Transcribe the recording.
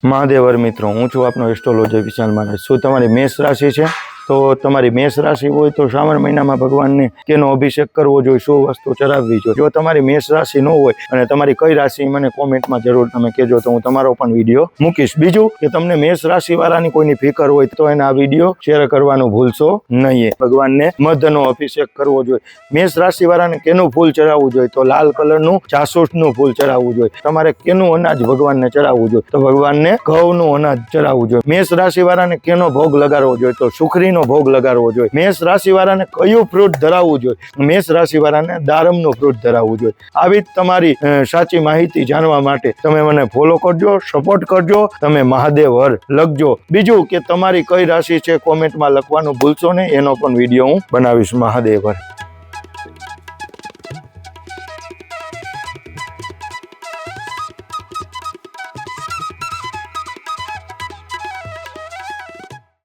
મહાદેવર મિત્રો, હું છું આપનો એસ્ટ્રોલોજર વિશાલ મહારાજ। શું તમારી મેષ રાશિ છે? તો તમારી મેષ રાશિ હોય તો શ્રાવણ મહિનામાં ભગવાનને કેનો અભિષેક કરવો જોઈએ, શું વસ્તુ ચડાવવી જોઈએ? જો તમારી મેષ રાશિ ન હોય અને તમારી કઈ રાશિ મને કોમેન્ટમાં જરૂર તમે કહેજો, તો હું તમારો પણ વિડીયો મૂકીશ। બીજું કે તમને મેષ રાશિ વાળાની કોઈની ફિકર હોય તો એને આ વિડીયો શેર કરવાનું ભૂલશો નહીં। ભગવાનને મધનો અભિષેક કરવો જોઈએ। મેષ રાશિ વાળાને કેનું ફૂલ ચડાવવું જોઈએ? તો લાલ કલરનું જાસૂસનું ફૂલ ચડાવવું જોઈએ। તમારે કેનું અનાજ ભગવાનને ચડાવવું જોઈએ? તો ભગવાનને ઘઉંનું અનાજ ચડાવવું જોઈએ। મેષ રાશિ વાળાને કેનો ભોગ લગાડવો જોઈએ? તો સુખરીનો ભોગ લગાડવો જોઈએ। મેષ રાશિ વાળાને કયું ફ્રૂટ ધરાવવું જોઈએ? મેષ રાશિ વાળાને દાડમનું ફ્રૂટ ધરાવવું જોઈએ। આવી જ તમારી સાચી માહિતી જાણવા માટે તમે મને ફોલો કરજો, સપોર્ટ કરજો, તમે મહાદેવ હર લખજો। બીજું કે તમારી કઈ રાશિ છે કોમેન્ટમાં લખવાનું ભૂલશો નહીં, એનો પણ વિડીયો હું બનાવીશ। મહાદેવ હર।